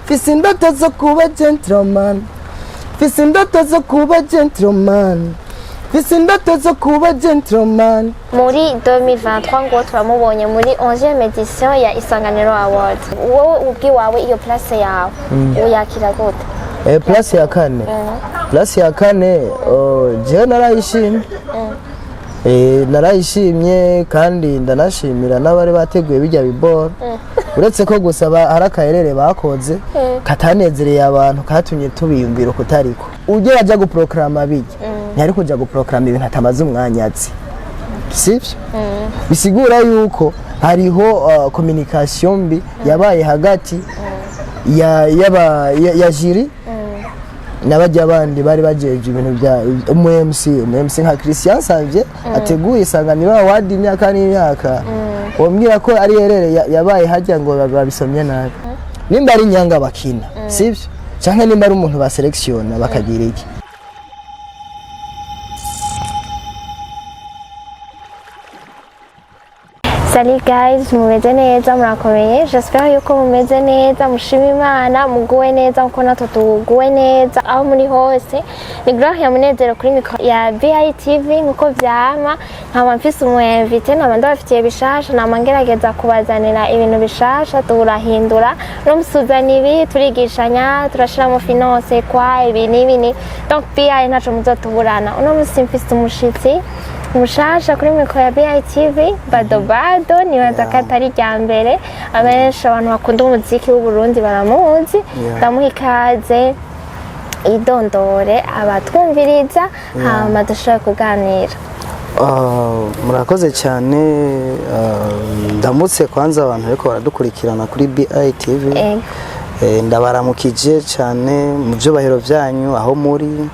Mfise indoto zo kuba gentleman. Mfise indoto zo kuba gentleman. Mfise indoto zo kuba gentleman. Muri 2023 ngo turamubonye muri 11e edition ya Isanganiro Award. Wowe ubwi wawe iyo place yawe uyakira gute? Place ya kane. Place ya kane je narayishimye. Narayishimye kandi ndanashimira n'abari bateguye bijya bibora. Uretse ko gusaba harakaherere bakoze katanezereye abantu katumye tubiyumvira kutariko. Uje ajya guprograma bijya. Ntari kuja guprograma ibintu atamaze umwanyazi. Sivyo? Bisigura yuko hariho communication mbi yabaye hagati ya jiri nabajya abandi bari bajeje ibintu bya MC nka Christian Savye ateguye Isanganiro Award imyaka n'imyaka wombwira ko ari herere yabaye hajya ngo babisomye nabi nimba ari nyanga bakina sivyo canke nimba ari umuntu ba selection bakagira iki. Salut guys, mumeze neza murakomeye. J'espère yuko mumeze neza, mushima Imana, muguwe neza uko natwe tuguwe neza aho muri hose. Ni Gloria Munezero kuri mikro ya BITV nkuko vyama. Nkaba mfise umwemvite n'abandi bafitiye bishasha namangerageza kubazanira ibintu bishasha turahindura no musuzana ibi turigishanya turashira mu finance kwa ibi nibini. Donc BI ntaco muzotuburana. Uno musi mfise umushitsi mushasha kuri mikro ya BITV Bado nibaza ko atari rya mbere abenshi abantu bakunda umuziki w'u Burundi baramuzi ndamuha ikaze idondore abatwumviriza hama dushobora kuganira. Murakoze cyane ndamutse kwanza abantu ariko baradukurikirana kuri BITV ndabaramukije cyane mu byubahiro byanyu aho muri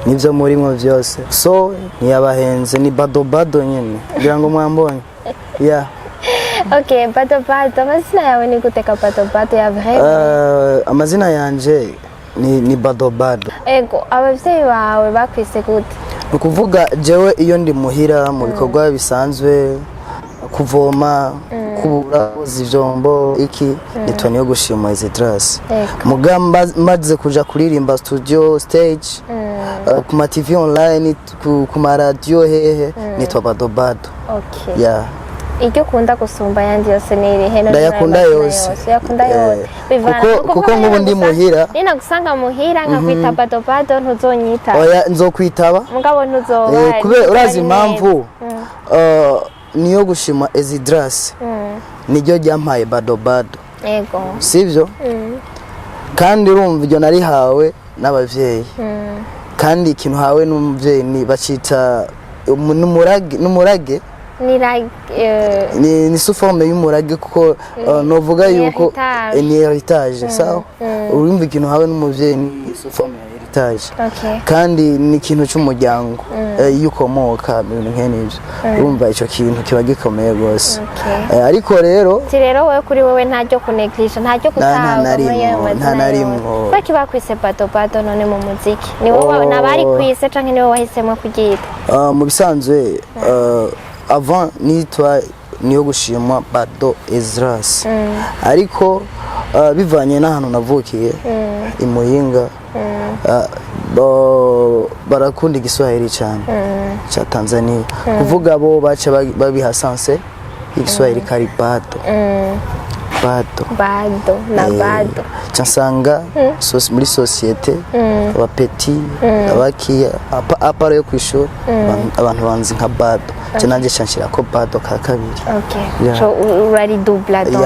nivyo murimwo vyose so niyabahenze ni Bado nyene kugira ngo mwambonye Okay, Bado amazina yawe ni gute ka Bado ya vrai? Amazina yanje ni Bado. Ego abavyeyi bawe bakwise gute? Ukuvuga jewe iyo ndi muhira mu bikorwa bisanzwe kuvoma kubura ivyombo iki nitwa yo gushima Ezedras mugamba maze kuja kuririmba studio stage ku ma TV online ku ma radio hehe nitwa Bado. Okay. Icyo kunda gusumba yandi yose ni iri heno ndayakunda yose kuko nk'ubu ndi muhira nina gusanga muhira nkakwita Bado ntuzonyita oya nzokwitaba mugabo ntuzoba kube urazi impamvu niyo gushima Ezedras niryo ryampaye Bado yego sivyo kandi urumva iryo narihawe n'abavyeyi kandi ikintu hawe n'umuvyeyi ni bacita n'umurage ni suforme y'umurage kuko novuga yuko ni heritage sawa urumva ikintu hawe n'umuvyeyi ni suforme ya heritage kandi ni ikintu cy'umuryango yukomoka ibintu nk'enivyo urumva ico kintu kiba gikomeye gose ariko rero wewe kuri wewe ntajyo kuneglisha ntajyo kutaha nta narimwo kwaki bakwise Bado none mu muziki ni wowe nabari kwise canke ni wowe wahisemo kugita mu bisanzwe avant nitwa niyo gushima Bado Ezedras ariko bivanye n'ahantu navukiye imuyinga barakunda igiswahili cyane cha Tanzania kuvuga bo baca babihasanse igiswahili kari Bado cyasanga muri societe abapeti abakiya apara yo kwishura abantu banzi nka Bado cyanje chanshira ko Bado ka kabiri. So urari double donc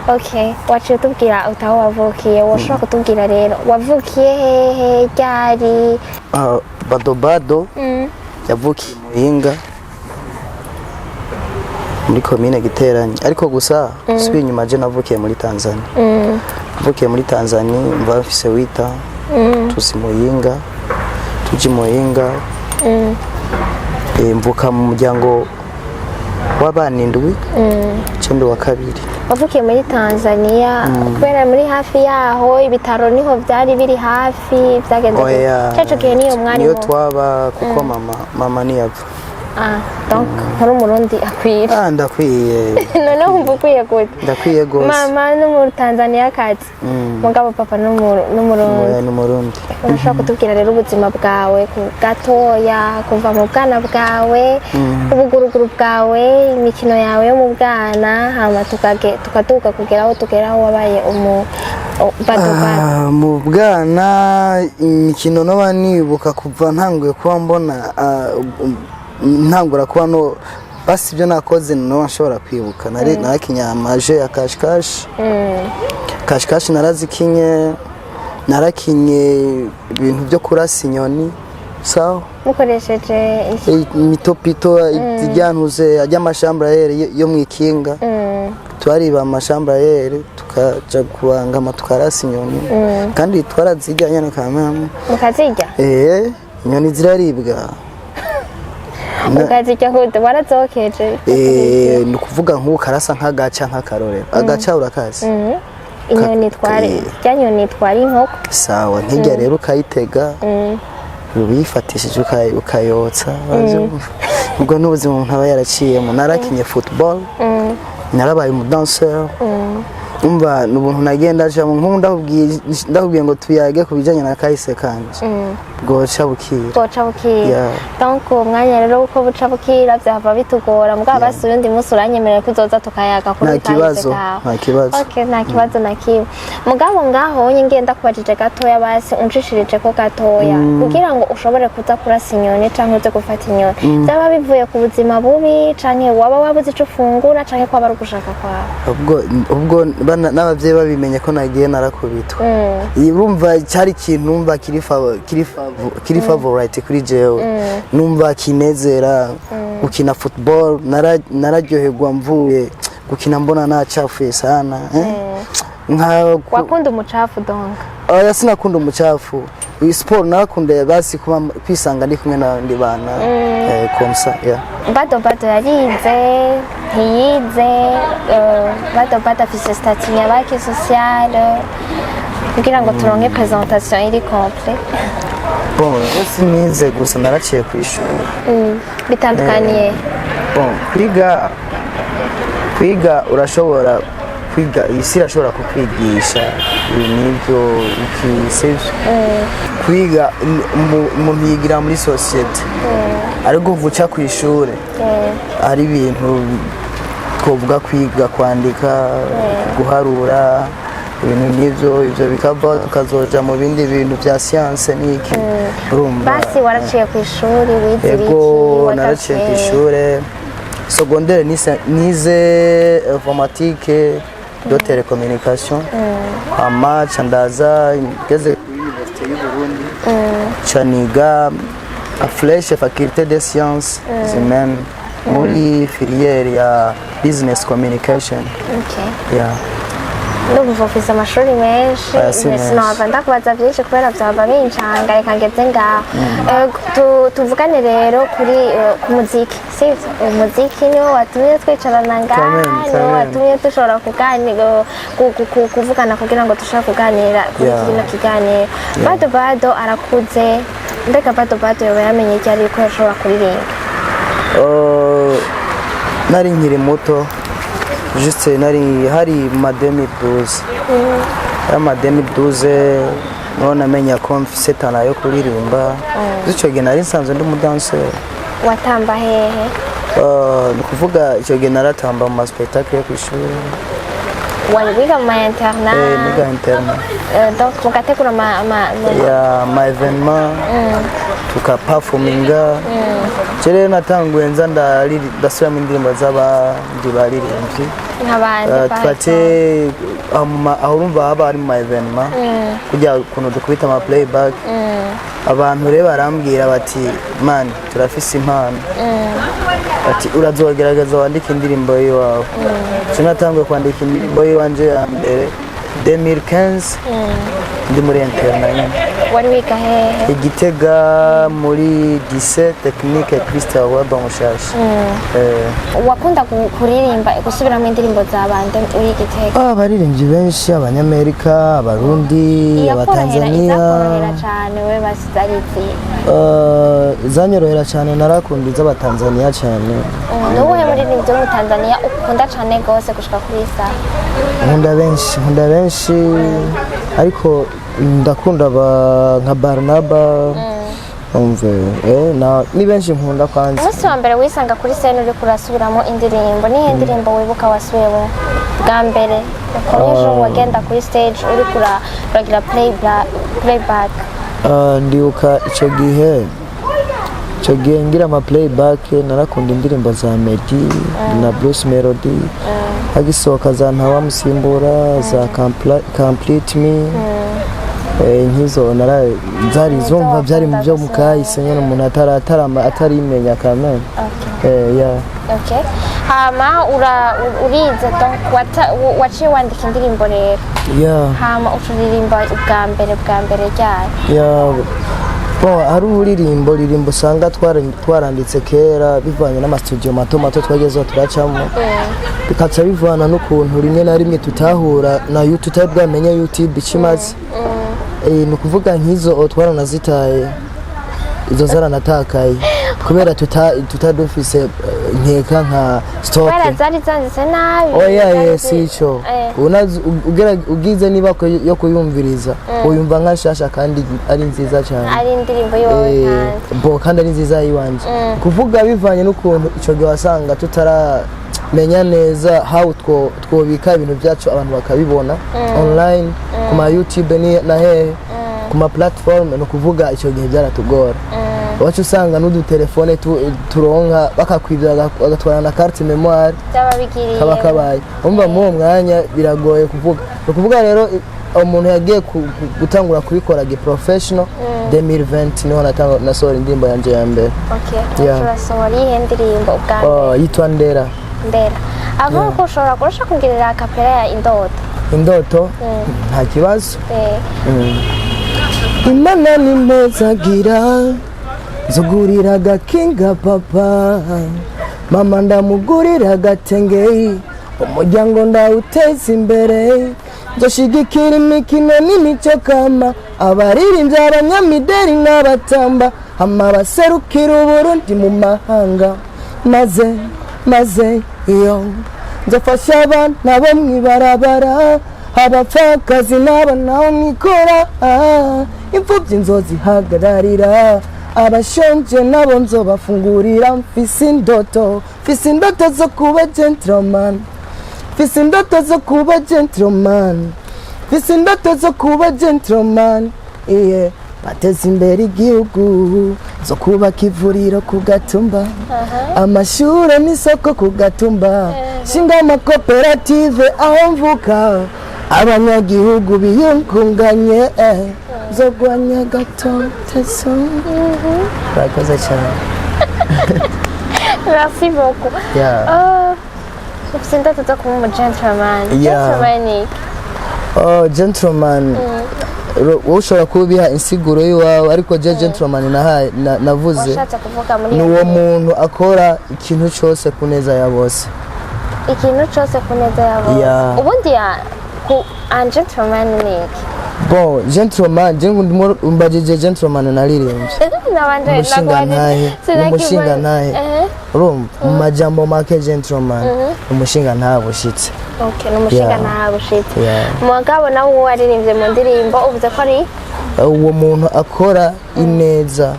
okay wacu tubwira utaho wavukiye washaka kutubwira rero wavukiye hehe ryari Bado yavukiye Muyinga muri commune Giteranye ariko gusa subiye nyuma je navukiye muri Tanzania navukiye muri Tanzania mva mfise wita tuzi Muyinga tuji Muyinga mvuka mu muryango w'abana indwi cende wa kabiri. Wavukiye muri Tanzania kubera muri hafi yaho ibitaro niho byari biri hafi byagenze cyaco kihe niyo mwari niyo twaba kuko mama niyapfa donc uri umurundi akwira ndakwiye none wumva ukwiye gute ndakwiye gose mama no mu Tanzania kazi mugabo papa n'umurundi urashaka kutubwira rero ubuzima bwawe gatoya kuva mu bwana bwawe ubuguruguru bwawe imikino yawe yo mu bwana hama tukaduka kugera aho tugeraho wabaye Bado. Mu bwana imikino no banibuka kuva ntanguye kuba mbona ntangura kuba no basi ibyo nakoze no nshobora kwibuka nakinye amaje ya kashikashi narazikinye narakinye ibintu byo kurasa inyoni sawa mukoresheje mitopito ijyantuze ajy'amashambrayeri yo mwikinga twariba amashambrayeri tukaja kubangama tukarasa inyoni kandi twarazijya nyane kamera mukazijya inyoni ziraribwa ukazijya hude warazokeje ni ukuvuga nk'ubu karasa nk'agaca nk'akarorero agaca urakazi inyoni twari inkoko sawa nk'ijya rero ukayitega ubifatishije ukayotsa ubwo n'ubuzima umuntu aba yaraciyemo narakinye football narabaye umudanseur umva n'ubuntu nagenda ajamo nk'ubu ndahubwiye ngo tuyage ku bijyanye na kahise kanje bwoca bukira donc umwanya rero uko buca bukira byava bitugora mbwa basi undi munsi uranyemerera kuzoza tukayaga kuri kahise kawe nta kibazo na kimwe mugabo ngaho ngenda kubajije gatoya basi unshishirije ko gatoya kugira ngo ushobore kuza kurasa inyoni canke uze gufata inyoni byaba bivuye ku buzima bubi canke waba wabuze ico ufungura canke ko bari gushaka kwawe ubwo n'abavyeyi babimenye ko nagiye narakubitwa urumva cyari ikintu numva kiri favorite kuri jewe numva kinezera gukina football nararyoherwa mvuye gukina mbona nacafuye sana wakunda umucafu donc oya sinakunda umucafu sport nakunde basi kwisanga ndi kumwe n'abandi bana komsa Bado yarize ntiyize Bado afise statut nyabaki sociale kugira ngo turonke presentation iri complete sinize gusa naraciye ku ishuri bitandukaniye kwiga urashobora kwiga isi irashobora kukwigisha n'ibyo ukisevye kwiga umuntu yigira muri societe ariko uvuca ku ishuri ari ibintu twovuga kwiga kwandika guharura ibintu nk'ivyo bikava tukazoja mu bindi bintu vya science n'iki urumva basi waraciye ku ishuri wize iki naraciye ku ishuri secondaire nize informatique de télécommunication ama candaza ngeze ku Université y'u Burundi caniga a flèche faculté des sciences humaines muri filière ya business communication ndumva ufise amashuri menshi sinova ndakubaza byinshi kubera byaba bincanga reka ngeze ngaho tuvugane rero ku muziki sivyo umuziki niwo watumye twicarana ngaha niwo watumye dushobora kuvugana kugira ngo dushobore kuganira kuri kino kiganiro Bado arakuze mbega Bado yoba yamenye iki ariko yashobora kuririmba nari nkiri muto juste nari hari mademi 12 none amenya ko mfise tana yo kuririmba ico gihe nari nsanzwe ndi umudanseur watamba hehe ni kuvuga ico gihe naratamba mu spectacle yo kwishuri wari wiga mu internat niga internat donc mugategura ma événement tukaperforminga Chere natanguye nza ndasubira mu ndirimbo z'abandi baririmbyi twate aho urumva haba ari mu evenement kujya ukuntu dukubita ama playback abantu rero barambwira bati man turafise impano ati urazogerageza wandika indirimbo yawe natanguye kwandika indirimbo yanje ya mbere 2015 ndi muri interna. Wari wiga hehe? Igitega muri lycée technique Christian Waba Mushashi. Wakunda kuririmba gusubiramo indirimbo za bande uri Igitega? Abaririmbyi benshi Abanyamerika, Abarundi, Abatanzania. Izakorohera cyane we basizarizi. Zanyorohera cyane narakunda iz'Abatanzania cyane. Nuwe muririmbyi mu Tanzania ukunda cyane gose gushika kuri isa? Nkunda benshi ariko ndakunda nka Barnaba. Ni benshi nkunda kwanza. Umunsi wa mbere wisanga kuri scene uri kurasubiramo indirimbo nihe ndirimbo wibuka wasubiyemo bwa mbere? Ukoresho wagenda kuri stage uri kuragira playback. Ndibuka icyo gihe ngira ama playback narakunda indirimbo za Meddy na Bruce Melody. Hagisohoka za Ntawamusimbura za Complete Me. Nkizo zari zumva byari mu byo mukahise nyine umuntu atarimenya kamwe. Okay. Hama urize waciye wandika indirimbo rero. Hama uturirimba ubwa mbere ryari? Hari uririmbo usanga twaranditse kera bivanye n'amastudio mato twagezeho turacamo. Bikaca bivana n'ukuntu rimwe na rimwe tutahura na YouTube bwamenye YouTube ikimaze. Ni ukuvuga nk'izo twaranazitaye, izo zaranatakaye kubera tutadufise nkeka nka stock. Zari zanditse nabi. Si icyo ugize niba yo kuyumviriza uyumva nka shasha kandi ari nziza cyane. Ari indirimbo yowe kandi ari nziza yiwanje. Kuvuga bivanye n'ukuntu icyo gihe wasanga tutaramenya neza how twobika ibintu byacu abantu bakabibona online ku ma YouTube na hehe ku ma platform. No kuvuga icyo gihe byaratugora. Wacu usanga n'udutelefone turonka bakakwibya bagatwara na carte memoire kabakabaye. Umva mu mwanya biragoye kuvuga. No kuvuga rero umuntu yagiye gutangura kubikora professional 2020 niho nasohora indirimbo yanje ya mbere. Turasohora iyi ndirimbo ubwa yitwa Ndera. Aho ko ushobora kurusha kungirira akapera ya Indoto nta kibazo. Imana ni mpezagira nzugurira agakinga papa, mama ndamugurira agatenge, umuryango ndawuteza imbere, nzoshigikira imikino n'imico kama, abaririmbyi abanyamideli n'abatamba, hama baserukira Uburundi mu mahanga, maze iyo nzafasha abana bo mw'ibarabara, abapfakazi n'abana mwikora, imfubyi nzozihagararira, abashonje nabo nzobafungurira. Mfise indoto zo kuba gentleman, mfise indoto zo kuba gentleman, bateza imbere igihugu, zo kubaka ivuriro ku Gatumba, amashuri n'isoko ku Gatumba, shinga amakoperative aho mvuka, abanyagihugu biyungunganye, zo gwanya gatotezo. Urakoze cyane. Merci beaucoup. Ufite indoto zo kuba gentleman. Gentleman ushobora kubiha insiguro yiwawe, ariko gentleman navuze ni uwo muntu akora ikintu cyose ku neza ya bose. Ubundi gentleman ni iki? Gentleman mbajije gentleman naririmbye umushinga ntahe urumva mu majambo make gentleman umushinga ntahe bushitse. N'umushinga ntahe bushitse. Mugabo nawe waririmbye mu ndirimbo uvuze ko ari uwo muntu akora ineza,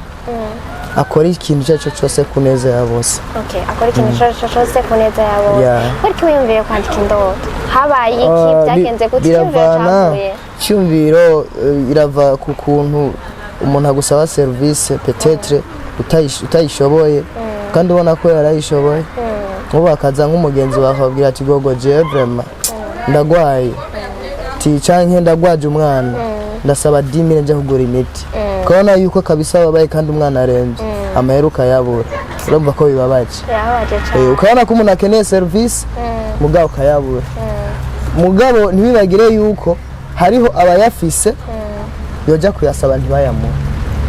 akora ikintu cyacu cyose ku neza ya bose. Akora ikintu cyacu cyose ku neza ya bose. Ariko wiyumviye kwandika indoto habaye iki? Byagenze gute? Cyumviro irava ku kuntu umuntu agusaba service peut-être utayishoboye kandi ubona ko yarayishoboye, nkubu akaza nk'umugenzi bakabwira ati gogo je vraiment ndagwaye canke ndagwaje umwana ndasaba 10,000 nje kugura imiti, ukabona yuko kabisa babaye kandi umwana arembye amaheruka yabura, urumva ko bibabaje. Ukabona ko umuntu akeneye service mugabo ukayabura. Mugabo ntibibagire yuko hariho abayafise yoja kuyasaba ntibayamuha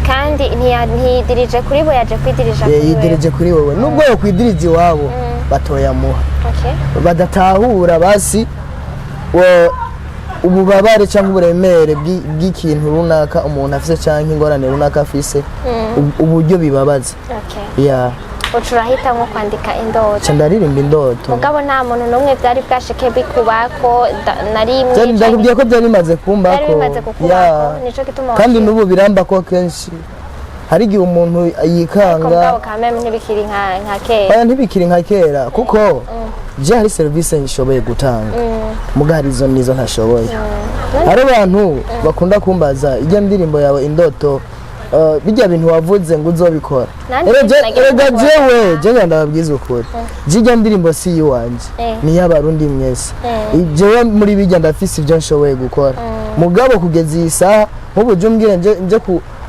kandi ntiyidirije kuri bo yaje kwidirija kuri yidirije kuri wowe nubwo yo kwidirije iwabo batoyamuha badatahura basi ububabare cyangwa uburemere bw'ikintu runaka umuntu afise cyangwa ingorane runaka afise uburyo bibabaza ucurahita nko kwandika indoto ndaririmba indoto mugabo nta muntu n'umwe byari bwashike bikubako narimwe ndakubwiye ko byari bimaze kumbako nico gituma kandi n'ubu biramba ko kenshi hari igihe umuntu yikanga ntibikiri nka kera kuko je hari service nishoboye gutanga mugari izo nizo ntashoboye hari abantu bakunda kumbaza ijya ndirimbo yawe indoto bijya bintu wavuze ngo uzobikora erega jewe ndababwiza ukuri jijya ndirimbo si yiwanje ni y'abarundi mwese jewe muri bijya ndafise ibyo nshoboye gukora mugabo kugeza iyi saha nk'ubu je umbwire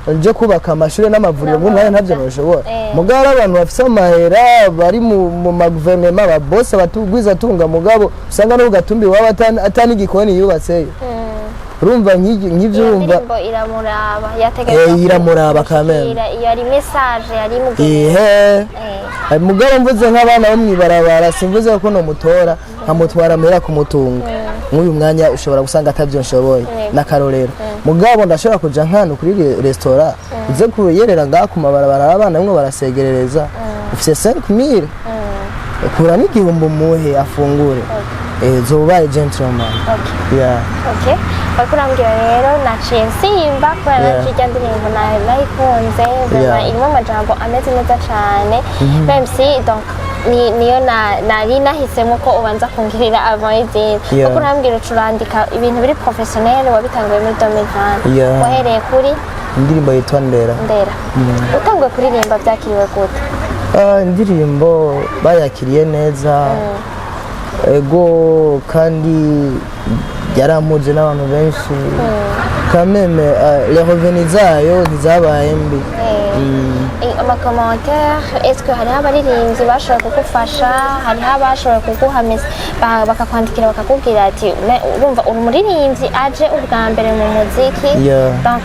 nje kubaka amashuri n'amavuriro nk'umwanya ntabyo nashobora mugabo abantu bafise amahera bari mu maguverinoma aba bose batugwiza tunga mugabo usanga no gatumbi waba atani igikoni yubatseyo urumva nk'ivyo urumva iramuraba kameme yari message yari mugeni mugabo mvuze nk'abana bo mwibarabara simvuze ko no mutora nkamutwara mera kumutunga nk'uyu mwanya ushobora gusanga atavyo nshoboye n'akarorero mugabo ndashobora kuja nkano kuri restaurant uze kuyerera ngaha ku mabarabara abana bamwe barasegerereza ufise 5000 ukura n'igihumbi muhe afungure zobaye gentleman bakurambwira rero naciye nsimba kubera kirya ndirimbo nayikunze irimo amajambo ameze neza cane MC donc niyo nari nahisemo ko ubanza kungirira amazina bakurambwira ucurandika ibintu biri professionnel wabitanguye muri 2020 wahereye kuri indirimbo yitwa Ndera utanguye kuririmba byakiriwe gute indirimbo bayakiriye neza ego kandi yaramuje n'abantu benshi kameme les revenus zayo ntizabaye mbi amakomantere est-ce que hariho abaririmbyi bashobora kugufasha hariho abashobora kuguha bakakwandikira bakakubwira ati urumva uri umuririmbyi aje ubwa mbere mu muziki donc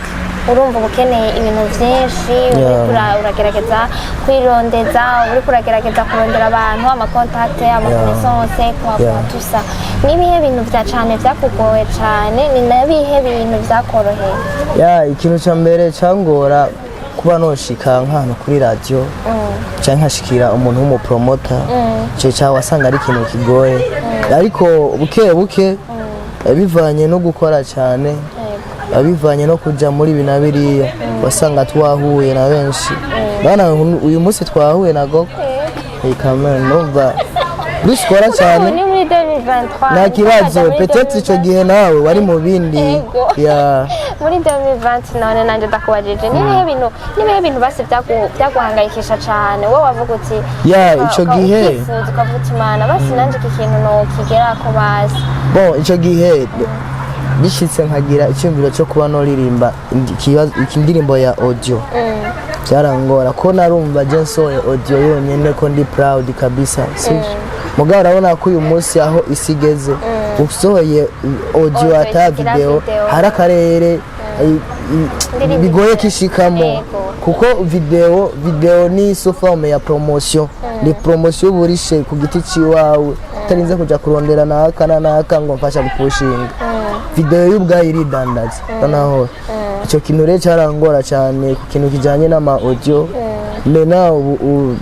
urumva ukeneye ibintu byinshi uragerageza kwirondeza uragerageza kurondera abantu amakontakte amakonesanse kuhakutusa nibihe bintu vya cane vyakugoye cane ni nabihe bintu vyakoroheye ikintu ca mbere cangora kuba noshika nk'ahantu kuri radio canke nkashikira umuntu w'umupromota cyo cyawe wasanga ari ikintu kigoye ariko buke bivanye no gukora cyane abivanye no kuja muri binabiriya wasanga twahuye na benshi bana uyu munsi twahuye na Gogo kamera numva dushikora cyane ni muri 2023 nta kibazo peut-être ico gihe nawe wari mu bindi muri 2020 none nanje ndakubajije nibihe bintu basi byaguhangayikisha cyane wowe wavuga uti ico gihe ukavuga imana basi nanje iki kintu no kigera ko basi bon ico gihe bishitse nkagira icyumviro cyo kuba noririmba indirimbo ya audio byarangora ko narumva je nsoye audio yonyene ko ndi proud kabisa mugabo urabona ko uyu munsi aho isigeze usohoye audio ata video hari akarere bigoye kishikamo kuko video ni so forme ya promotion ni promotion burishe ku giti ciwawe utarinze kuja kurondera naka ngo mfasha gupushinga video y'ubwayo iridandaza naho icyo kintu rero cyarangora cyane ku kintu kijanye n'ama audio mena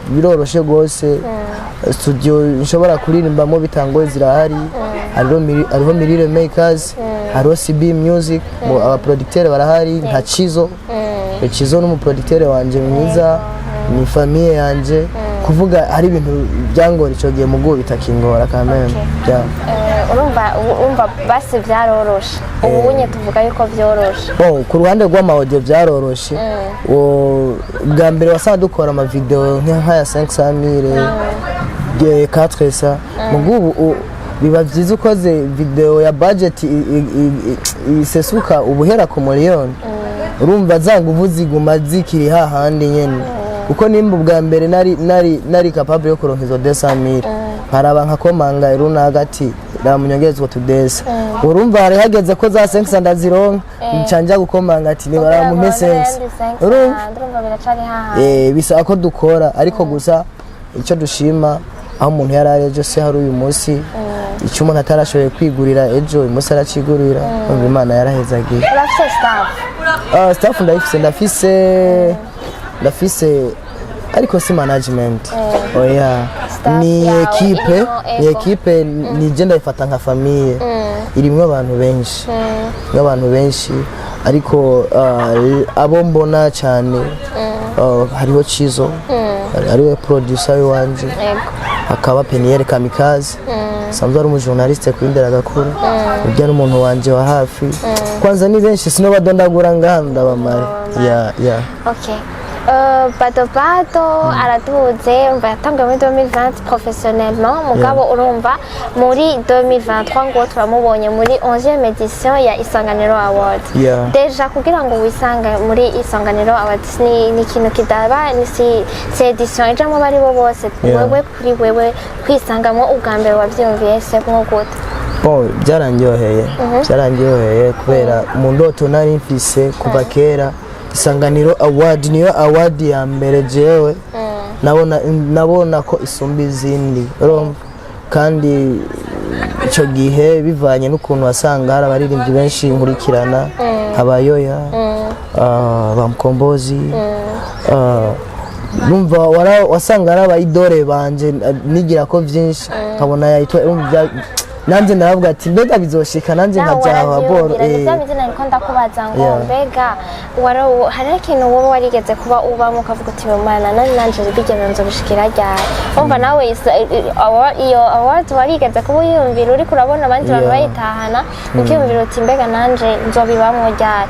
biroroshe gose studio nshobora kuririmbamo bitangoye zirahari hariho Mirire Makers hariho CB Music aba producteur barahari nka Chizo n'umuproducteur wanje mwiza ni famille yanje kuvuga hari ibintu byangora ico gihe mugo bitakingora kameme urumva basi byaroroshe ubunye tuvuga yuko byoroshe ku ruhande rw'ama audio byaroroshe bwa mbere wasanga dukora ama video nk'aya 500,000 400 mugo biba byiza ukoze video ya budget isesuka ubuhera ku miliyoni urumva zanga uvuziguma zikiri hahandi nyene uko nimba ubwa mbere nari capable yo kuronka izo 200,000 nkaraba nkakomanga iruna hagati ramunyongezwa tudesa urumva hari hageze ko za 500 ndazironka ncanja gukomanga ati ni baramume sense urumva biracari haha bisa ko dukora ariko gusa icyo dushima aho umuntu yari ejo se hari uyu munsi icyo umuntu atarashoboye kwigurira ejo uyu munsi aracigurira Imana yarahezagiye staff ndafise ariko si management oya ni equipe ni je ndayifata nka famille irimwe abantu benshi ariko abo mbona cyane hariho Chizo ariwe producer wanje akaba Peniel Kamikaze sanzwe ari umujournaliste kuri Ndera Gakuru ujya n'umuntu wanje wa hafi kwanza ni benshi sino badondagura nganda bamare okay Bado araduze umva yatangiye muri 2020 professionnellement mugabo urumva muri 2023 ngo turamubonye muri 11e edition ya Isanganiro Award deja kugira ngo wisange muri Isanganiro Award ni ikintu kidaba ni si edition ijamo bari bo bose wewe kuri wewe kwisangamo ubwa mbere wavyumviye se nko gute byarangiyoheye kubera mu ndoto nari mfise kuva kera Isanganiro Award niyo award ya mbere jewe nabona ko isumba izindi kandi icyo gihe bivanye n'ukuntu wasanga hari abaririmbyi benshi nkurikirana abayoya bamukombozi numva wasanga ari abayidore banje nigira ko byinshi nkabona yayitwa nanjye naravuga ati mbega bizoshika nanjye nkajyaho boro bizina niko ndakubaza ngo mbega hari ikintu wowe warigeze kuba ubamo ukavuga uti Mana nanjye bigeze nzobishikira ryari umva nawe iyo award warigeze kuba uyumvira uri kurabona abandi bantu bayitahana ukiyumvira uti mbega nanjye nzobibamwo ryari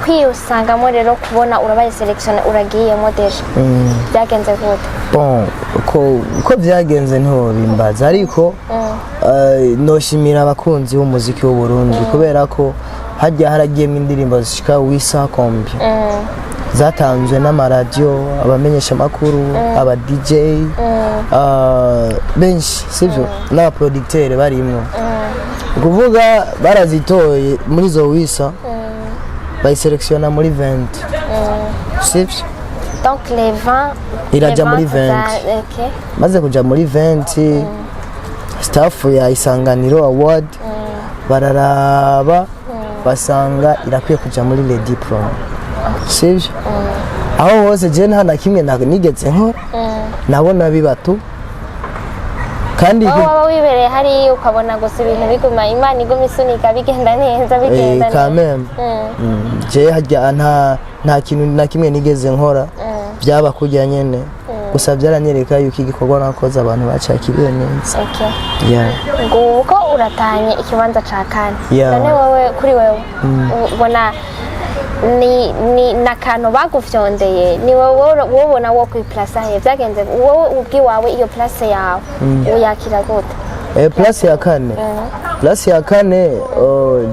kwiyusangamo rero kubona urabaye selection uragiyemo deje byagenze gute uko byagenze nto bimbaza ariko noshimira abakunzi b'umuziki w'u Burundi kubera ko hajya haragiyemo indirimbo zishika wisa kombi zatanzwe n'amaradiyo abamenyesha makuru aba DJ benshi sivyo n'aba producteur barimwo kuvuga barazitoye muri zo wisa bayiselectiona muri 20 sivyo donc les 20 iraja muri 20 maze kuja muri 20 staff ya Isanganiro Award bararaba basanga irakwiye kuja muri le diploma sivyo aho hose je nta nakimwe nigeze nkora nabona bibatu kandi waba wibereye hari ukabona gusa ibintu biguma Imana iguma isunika bigenda neza quand même je hajya nta kintu nakimwe nigeze nkora byaba kujya nyene gusa byaranyereka yuko igikorwa nakoze abantu bacakiriye neza ngo uko uratanye ikibanza ca kane none wowe kuri wewe ubona ni nakantu bagufyondeye ni wowe wobona wo kwiplasa he byagenze wowe ubwi wawe iyo place yawe uyakira gute place ya kane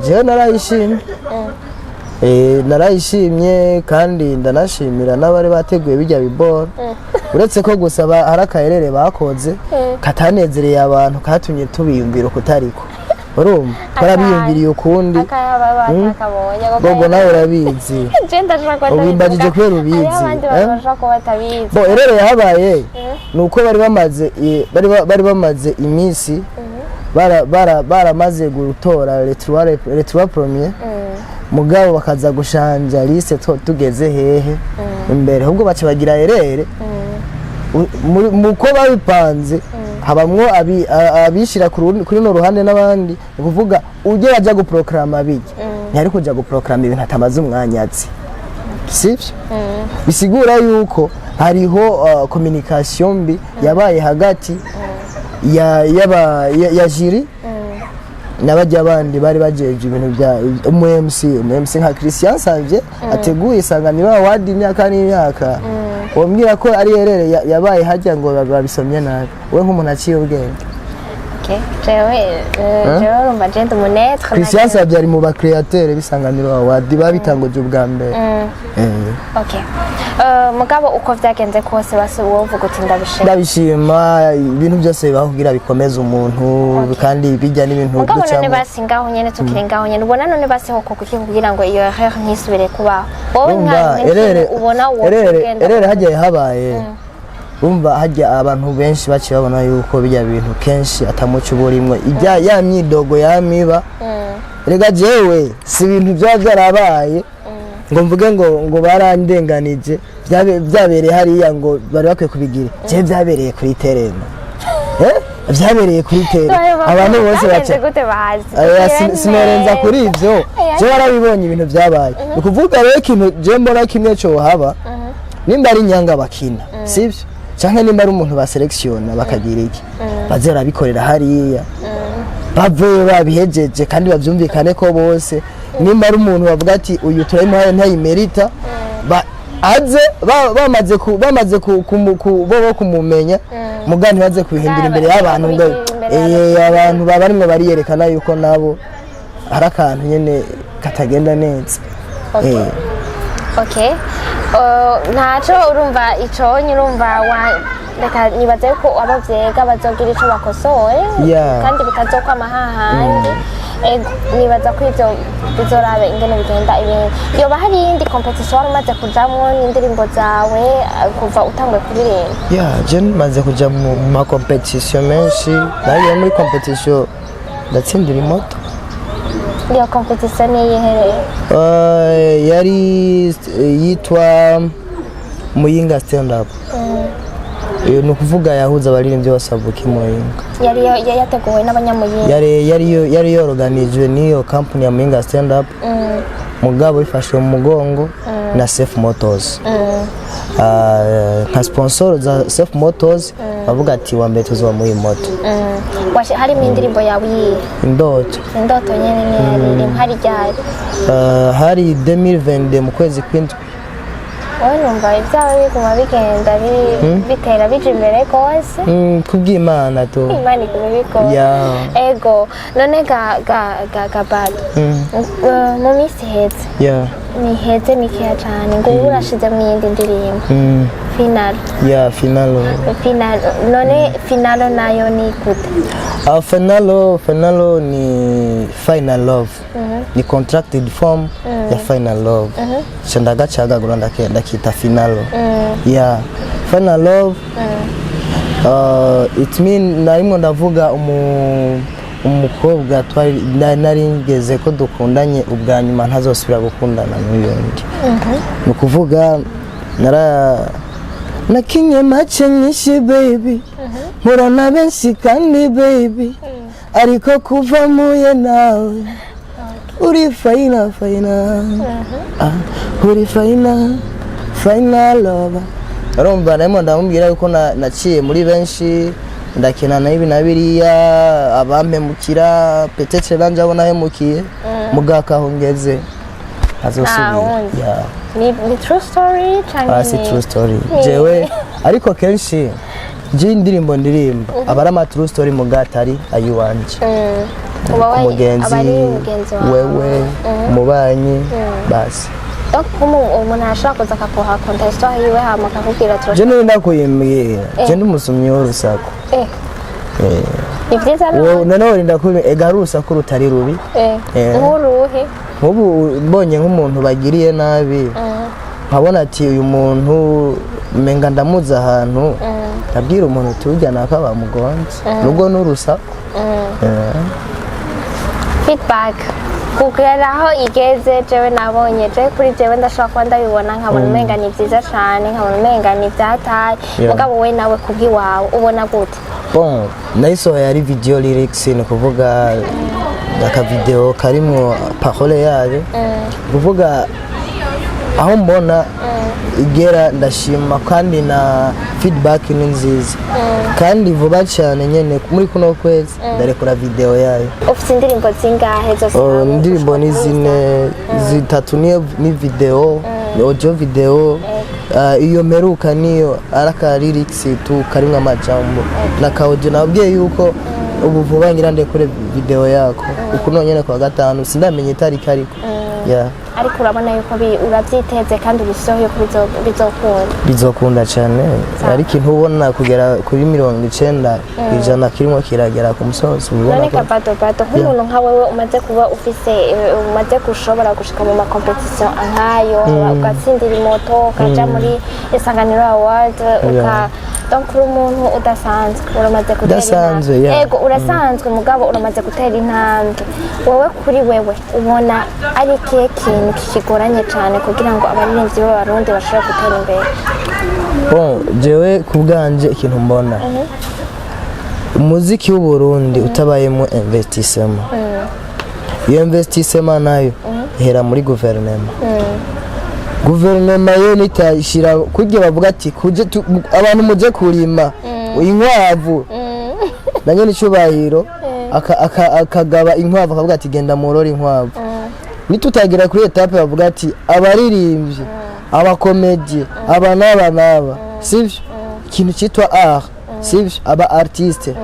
je narayishimye kandi ndanashimira n'abari bateguye bijya bibora uretse ko gusa hari akaherere bakoze katanezereye abantu katumye tubiyumvira kutariko urumva barabiyumviriye ukundi bogo nawe urabizi ubimbagije kubera ubizi erere yahabaye nuko bari bamaze iminsi baramaze gutora retrouva premier mugabo bakaza gushanja liste tugeze hehe imbere ahubwo baca bagira erere muko babipanze habamwo abishira kuri no ruhande n'abandi kuvuga uje ajya guprograma bije ntari kuja guprograma ibintu atamaze umwanyatsi sivyo bisigura yuko hariho communication mbi yabaye hagati ya jiri nabajya abandi bari bajeje ibintu bya MC nka Christian Savye ateguye Isanganiro Award imyaka n'imyaka wombwira ko ari erere yabaye hajya ngo babisomye nabi we nk'umuntu aciye ubwenge Okay. Jewe urumva je ndi umunetwe. Christian Savio ari mu ba createur b'Isanganiro Award babitanguje ubwa mbere. Okay. Mugabo uko vyagenze kose basi wovuga uti ndabishima ibintu byose bakugira bikomeza umuntu kandi bijya n'ibintu mugabo none basi ngaho nyene tukiri ngaho nyene ubona none basi hoko kugira ngo iyo erreur ntisubire kubaho wowe nka ubona wo erere hagiye habaye umva hajya abantu benshi baciye babona yuko bijya bintu kenshi atamuco burimwe ijya ya myidogo yamiba rega jewe si ibintu byarabaye ngo mvuge ngo barandenganije byabereye hariya ngo bari bakwiye kubigira je byabereye kuri terena byabereye kuri terena abantu bose baca sinorenza kuri ivyo je barabibonye ibintu byabaye ukuvuga rero ikintu je mbona kimwe cyo haba nimba ari nyanga bakina sivyo canke nimba ari umuntu ba selection bakagira iki bazera bikorera hariya bavuye babihejeje kandi bavyumvikane ko bose nimba ari umuntu bavuga ati uyu turayimuhaye ntayimerita aze bamaze kumumenya mugani baze kuhindura imbere y'abantu ngo abantu babarimwe bariyerekana yuko nabo hari akantu nyene katagenda neza. Okay. Ntaco urumva ico nyurumva reka nibaze ko abavyega bazogira ico bakosoye kandi bitazokwama hahandi nibaza ko ivyo bizorabe ingene bigenda ibintu yoba hari iyindi competition wari umaze kujamwo n'indirimbo zawe kuva utangwe kuririmba je maze kuja mu ma competition menshi nagiye muri competition ndatsindira imoto. Iyo competition niyihereye yari yitwa Muyinga stand up. Ni ukuvuga yahuza abaririmbyi bose bavuka Muyinga. Yari yateguwe n'abanyamuyinga. Yari yorganizwe n'iyo company ya Muyinga stand up. Mugabo ifashe mu mugongo na Safe Motors. Nka sponsor za Safe Motors bavuga ati wa mbere tuzoba muri moto. Harimo indirimbo yawe Indoto nyene ni hari ryari hari 2022 mu kwezi kw'indwi. Numva ibyawe biguma bigenda bitera bije imbere kose kubw'Imana to Imana ikubikora ego none ga Bado mu minsi heze ni heze mikeya cyane ngo urashize mu yindi ndirimbo final none final nayo ni gute final ni final love ni contracted form ya final love chandaga chaga guranda kita final final love it mean narimo ndavuga umukobwa naringeze ko dukundanye ubwa nyuma ntazosubira gukundana n'uyundi nukuvuga Nakinye mache nyinshi baby murana benshi kandi baby ariko kuva muye nawe uri faina uri faina love. Arumva narimo ndamubwira yuko naciye muri benshi ndakina na ibi na biriya abampemukira petetre banje abona hemukiye mugaka hongeze azosubira ni true story cyane true story jewe ariko kenshi indirimbo ndirimba abara ama true story mugatari ayuwanje umugenzi wewe umubanyi basi umuntu ashaka kuza akakuha contest yiwe hama akakubwira turashaka je nenda kuyimbwira je ndimusumye w'urusaku ivyiza none ndakubwira ega rusaku rutari rubi nk'uruhe nk'ubu mbonye nk'umuntu bagiriye nabi nkabona ati uyu muntu menga ndamuza ahantu ndabwira umuntu tujyana akabamugonze nubwo n'urusaku feedback kugera aho igeze jewe nabonye je kuri jewe ndashaka kuba ndabibona nkabona umenga ni vyiza cane nkabona umenga ni vyataye mugabo we nawe kubw'iwawe ubona gute bon nayisohoye ari video lyrics ni kuvuga aka video karimo parole yayo kuvuga aho mbona igera ndashima kandi na feedback ni nziza kandi vuba cyane nyene muri kuno kwezi ndarekura video yayo. Ufite indirimbo zingahe zose? Indirimbo ni zine zitatu ni video ni audio video iyo meruka niyo araka lyrics tu karimwe amajambo na audio nabwiye yuko ubu vuba ngira ndekure video yako uku nonyene kwa gatanu sindamenye itariki ariko ariko urabona yuko urabyiteze kandi ubishoboye ko bizokunda cyane ariko ntubona kugera kuri 90 ijana kirimo kiragera ku musozi ubona ko Bado nk'umuntu nka wewe umaze kuba umaze gushobora gushika mu ma competition nkayo ugatsindira moto ukaja muri Isanganiro Award donc umuntu udasanzwe uramaze gutera yego urasanzwe mugabo uramaze gutera intambwe wowe kuri wewe ubona ari ikihe kintu kikigoranye cyane kugira ngo abaririmbyi b'abarundi bashobore gutera imbere jewe ku bwanje ikintu mbona umuziki w'uburundi utabayemo investissement iyo investissement nayo ihera muri guverinoma yo nitashira kugira bavuga ati abantu muje kurima inkwavu nanye nicubahiro akagaba inkwavu akavuga ati genda murora inkwavu nitutagira kuri etape bavuga ati abaririmbyi abakomedie naba sivyo ikintu cyitwa art sivyo aba artiste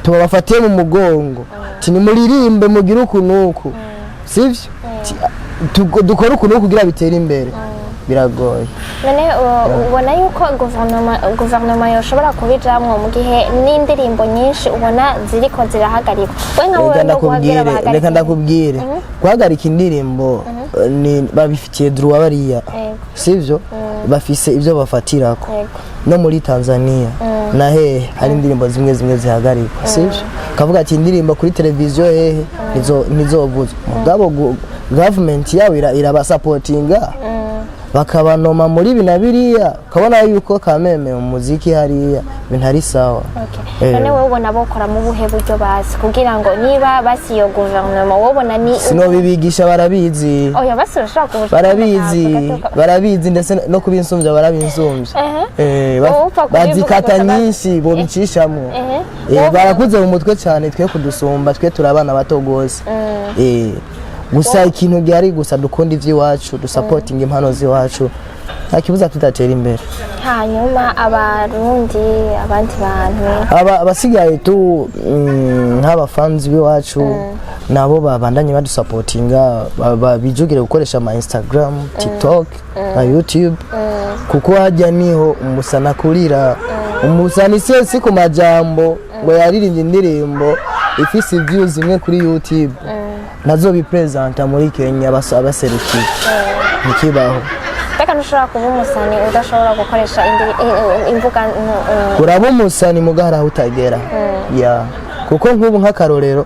tubafatiye mu mugongo ati nimuririmbe mugire ukunuku sivyo dukora ukunuku kugira bitera imbere biragoye none ubona yuko guverinoma yoshobora kubijamwo mu gihe n'indirimbo nyinshi ubona ziriko zirahagarikwa reka ndakubwire guhagarika indirimbo babifitiye droit bariya sivyo bafise ivyo bafatirako no muri Tanzania na hehe hari indirimbo zimwe zihagarikwa sivyo kavuga ati indirimbo kuri televiziyo hehe nizovuzwa mugabo government yabo irabasupportinga bakabanoma muri binabiriya kabona yuko kameme umuziki hariya bintari sawa none wowe ubona bokora mu buhe buryo basi kugira ngo niba basiyo guverinoma wobona ni sino bibigisha barabizi oya basirashaka barabizi ndetse no kubinsumvya barabinsumvya bazikata nyinshi bo bicishamo barakuze mu mutwe cyane twe kudusumba twe turabana bato gose gusa ikintu gihari gusa dukunda ivy'iwacu dusupporting impano z'iwacu nta kibuza tudatera imbere hanyuma abarundi abandi bantu abasigaye tu nk'abafanzi b'iwacu nabo babandanye badusupportinga bijugire gukoresha ama Instagram TikTok na YouTube kuko hajya niho umusana kurira umusani si ku majambo ngo yaririmbye indirimbo ifise views imwe kuri YouTube nazo bipresenta muri Kenya abaserukiye nkibaho beka ntushobora kuba umusani udashobora gukoresha imvuga uraba umusani mugahara utagera kuko nk'ubu nk'akarorero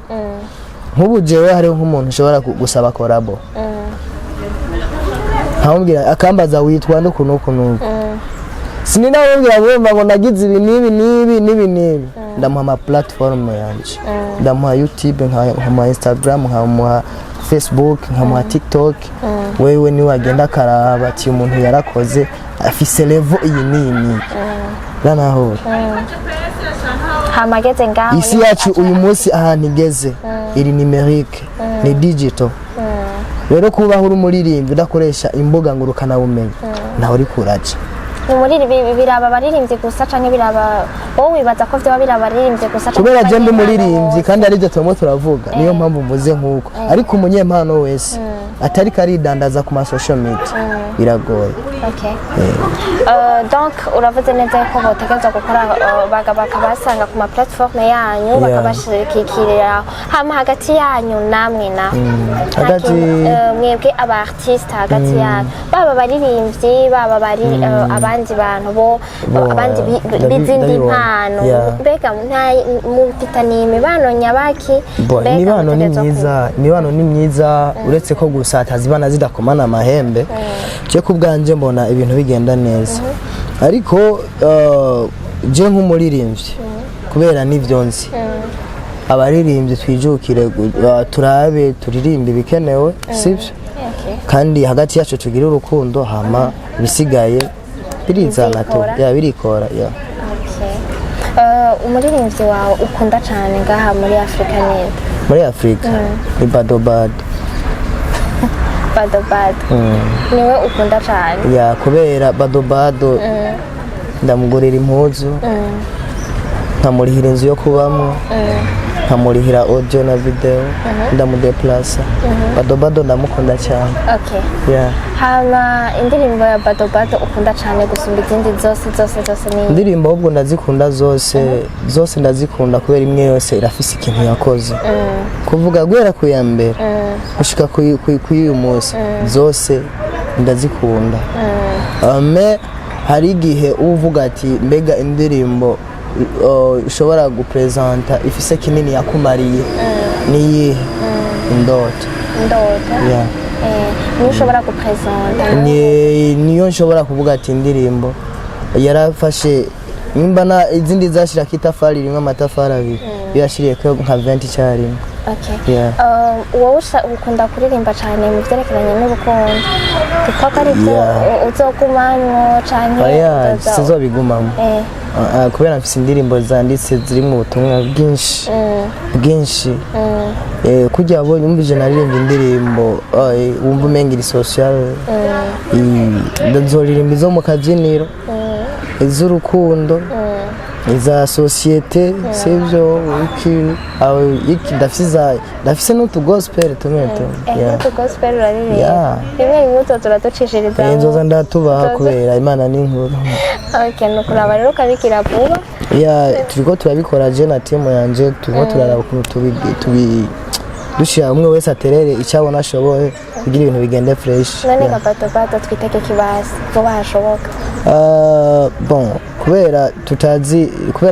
nk'ubu jewe hariho nk'umuntu ushobora gusaba korabo nkambwira akambaza witwa n'ukuntu sinababwira ngo nagize ibi n'ibi ndamuha ama platform yanje ndamuha YouTube nkamuha Instagram nkamuha Facebook nkamuha TikTok wewe ni wagenda karaba ati umuntu yarakoze afise level iyi nini naho hamageze ngaho isi yacu uyu munsi ahantu igeze iri numerique ni digital rero kuba uri umuririmbyi udakoresha imbuga ngurukana bumenyi naho uri kuraje muri biraba baririmbye gusa canke biraba wowe wibaza ko vyo biraba baririmbye gusa canke kubera je ndi muririmbyi kandi ari byo turimo turavuga niyo mpamvu mvuze nkuko ariko umunyempano wese atari karidandaza ku ma social media biragoye donc uravuze neza ko botegeza gukora bakabasanga ku ma platform yanyu bakabashirikirira hama hagati yanyu namwe na hagati mwebwe aba artiste hagati yanyu baba baririmbyi baba bari abandi bantu bo abandi bizindi mpano mbega mufitaniye imibano nyabaki imibano ni myiza uretse ko gusa atazibana zidakomana amahembe cyo kubwanje mbona ibintu bigenda neza ariko je nk'umuririmbyi kubera nivyo nzi abaririmbyi twijukire turabe turirimbe bikenewe sivyo kandi hagati yacu tugira urukundo hama bisigaye birizana to birikora umuririmbyi wawe ukunda cyane ngaha muri Afrika ninde muri Afrika ni Bado niwe ukunda cyane kubera Bado ndamugurira impuzu nkamurihira inzu yo kubamo nkamurihira audio na video ndamudeplasa Bado ndamukunda cyane. Okay. Yeah. Hama indirimbo ya Bado ukunda cyane gusumba izindi zose ni indirimbo ahubwo ndazikunda zose ndazikunda kubera imwe yose irafise ikintu yakoze. Kuvuga guhera ku ya mbere gushika ku uyu munsi zose ndazikunda. Hari igihe uvuga ati mbega indirimbo ushobora gupresenta ifise kinini yakumariye niyihe? Indoto. Yeah. Niyo ushobora gupresenta niyo nshobora kuvuga ati indirimbo yarafashe nimba izindi zashira kitafari rimwe amatafari abiri yashiriye ko nka 20 cyarimwe. Okay. Yeah. Wowe ukunda kuririmba cyane mu byerekeranye n'urukundo kuko ari byo uzogumamwo cyane sizobigumamo kubera mfise indirimbo zanditse ziri mu butumwa bwinshi kujya abonye umvije naririmbye indirimbo wumva umenga iri social ndazoririmba izo mu kabyiniro iz'urukundo iza societe sivyo iki ndafise n'utu gospel tumeto n'utu gospel raririmba rimwe muto turatucishiriza nzoza ndatubaha kubera Imana n'inkuru. Okay, nukuraba rero kabikira vuba. Turiko turabikora je na team yanje turiko turaraba ukuntu dushira umwe wese aterere icyabona ashoboye kugira ibintu bigende fresh. None Bado twiteke kibasi vuba hashoboka. Bon kubera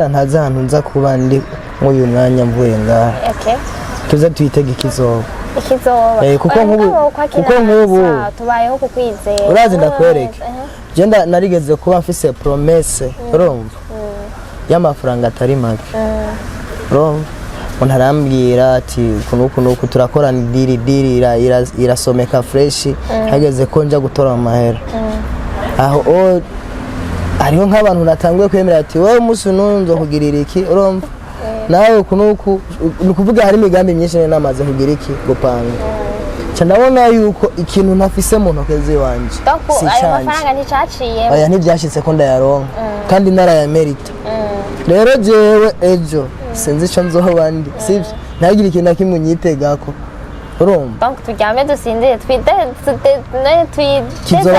ntazi ahantu nza kuba ndi nk'uyu mwanya mvuye ngaha. Okay. Tuze tuyitege ikizoba. Kuko nk'ubu tubayeho kukwizera. Urazi ndakwereke. Je narigeze kuba mfise promesse urumva y'amafaranga atari make. Urumva ntarambwira ati kunuku turakorana diri irasomeka fresh hageze ko nja gutora amahera. Aho hariho nk'abantu natanguye kwemera ati wowe umunsi nunzo kugirira iki urumva nawe kunuku nukuvuga hari imigambi myinshi namaze kugira iki gupanga ndabona yuko ikintu ntafise mu ntoke ziwanje si cyane amafaranga nticaciye aya ntibyashitse ko ndayaronka kandi narayamerita. Rero jewe ejo sinzi ico nzohobandi sivyo ntagira ikintu nakimwe nyitegako urumva donc turyame dusindire kizoba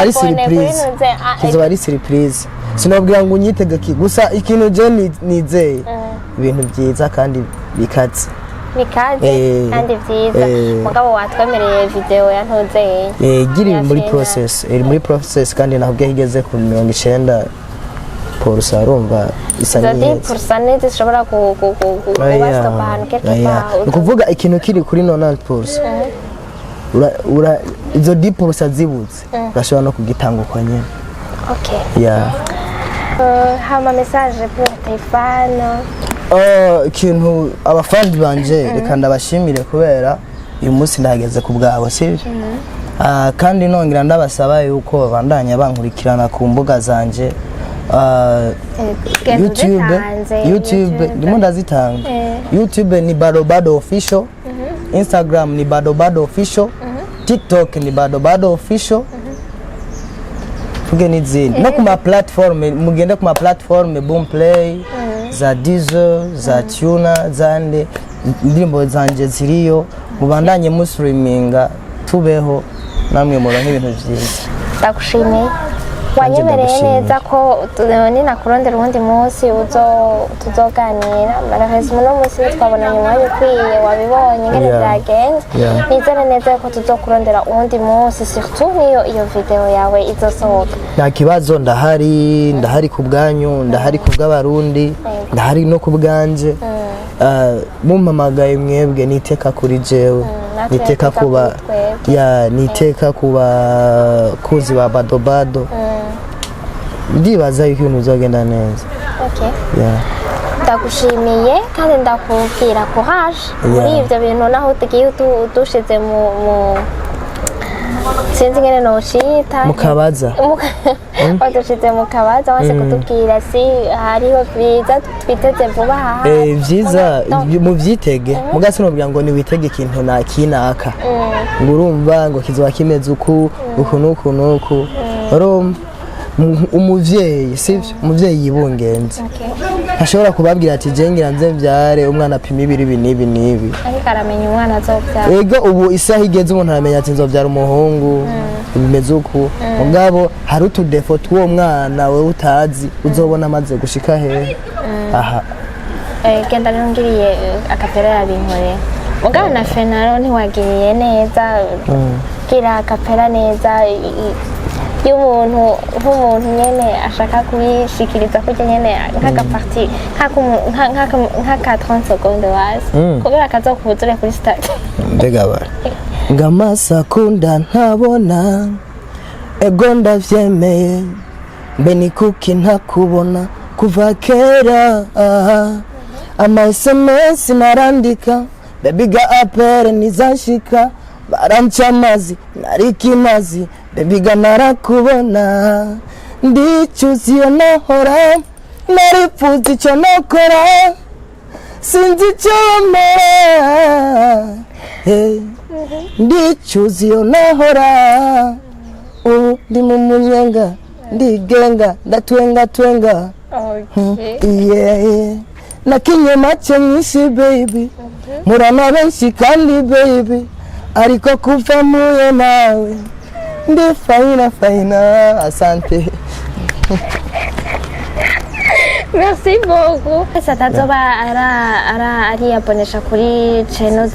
ari surprise sinobwira ngo unyitegeke gusa ikintu je nizeye ibintu byiza kandi bikaze kandi byiza mugabo watwemereye video ya ntuzeye iri muri process kandi nabwo igeze ku 90% urumva isa neza % zishobora kubasta ahantu quelque part ukuvuga ikintu kiri kuri 90% izo 10% zibuze urashobora no kugitanga uko nyene. Okay. Hama message pour tes fans. Ikintu abafandi banje reka ndabashimire kubera uyu munsi ndageze ku bwabo sivyo. Kandi nongera ndabasaba yuko babandanya bankurikirana ku mbuga zanje YouTube ndimo ndazitanga. YouTube ni Bado official, Instagram ni Bado official, TikTok ni Bado official. Fuge nizindi no kuma platform mugende kuma platform Boomplay za Deezer za Tuna zande indirimbo zanje ziriyo mubandanye mu streaminga tubeho namwe mu ibintu byiza. Ndagushimiye wanyemereye neza ko ninakurondera ubundi munsi tuzoganira marahezi muno munsi twabonanye umwanya ukwiye wabibonye ngene byagenze nizere neza ko tuzokurondera ubundi munsi surtout iyo video yawe izosohoka. Nta kibazo ndahari ku bwanyu ndahari ku bw'abarundi ndahari no ku bwanje mumpamagaye mwebwe niteka kuri jewe niteka kuba kuzi ba Bado ndibaza yuko ibintu bizogenda neza. Okay. Ndagushimiye kandi ndakubwira ko haje muri ivyo bintu naho ugiye udushize mu sinzi ngene noshita mukabaza wadushize mukabaza wase kutubwira si hariho vyiza twiteze vuba aha vyiza mu vyitege mugasi nobwira ngo ni witege ikintu nakinaka ngo urumva ngo kizoba kimeze uku urumva umuvyeyi sivyo umuvyeyi yibungenze ntashobora kubabwira ati je ngira nze mbyare umwana apima ibiri nibi ariko aramenya umwana azobyara ego ubu isaha igeze umuntu aramenya ati nzobyara umuhungu bimeze uku mugabo hari utudefo tw'uwo mwana we utazi uzobona amaze gushika hehe aha genda nongiriye akapera yabinkoreye mugabo na Fenaro ntiwagiriye neza gira akapera neza y'umuntu nk'umuntu nyene ashaka kubishikiriza kurya nyene nk'agaparti nk'aka 30 secondes wazi kubera kazokuzure kuri stade mbega bara ngamasa akunda ntabona ego ndavyemeye mbe ni kuki ntakubona kuva kera ama SMS narandika baby ga apere nizashika baranca amazi narikimazi baby ga narakubona ndicuziye nahora naripfuza icyo nakora sinzi icyo mera ndicuziye nahora ndi mu munyenga ndigenga ndatwenga yeah Nakinye make nyinshi baby murana benshi kandi baby ariko kuva muye nawe ndi faina asante Merci beaucoup. Satazoba ari abonesha kuri channel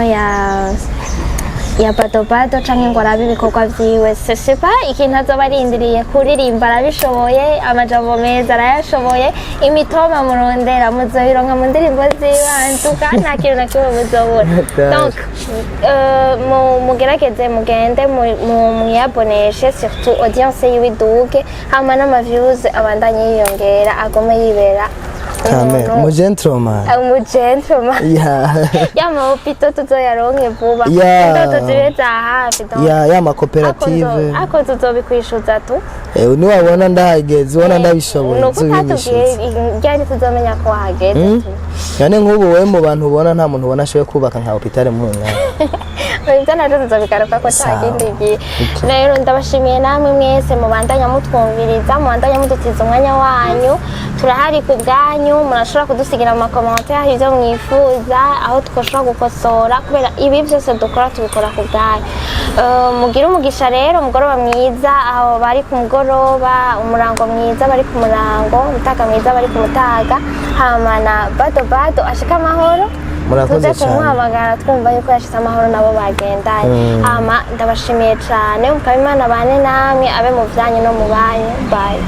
ya Bado canke ngo arabe ibikorwa vyiwe sepa ikintu azoba arindiriye kuririmba arabishoboye amajambo meza arayashoboye imitoma murondera muzobironka mu ndirimbo zibanzuka nta kintu na kimwe muzobona donc mugerageze mugende muyaboneshe surtout audience yiwiduge hama n'ama views abandanye yiyongera agome yibera mu gentleman yama opito tuzoyaronke vuba ndoto zibeza hafi yama koperative ako tuzobikwishuza tu niwabona ndahageze ubona ndabishoboye ryari tuzomenya ko wahageze yani nk'ubu we mu bantu ubona nta muntu ubona ashoboye kubaka nka hopitale mu mwanya ibyo nabyo tuzobigaruka ko ntagindigiye rero ndabashimiye namwe mwese mubandanya mutwumviriza mubandanya mudutiza umwanya wanyu turahari ku bwanyu murashobora kudusigira mu makomantere ibyo mwifuza aho twashobora gukosora kubera ibi byose dukora tubikora ku bwanyu mugire umugisha rero umugoroba mwiza aho bari ku mugoroba umurango mwiza bari ku murango umutaga mwiza bari ku mutaga hama na Bado ashika amahoro tuze kumuhamagara twumva yuko yashize amahoro nabo bagendanye hama ndabashimiye cyane mukaba Imana bane namwe abe mu byanyu no mu banyu bye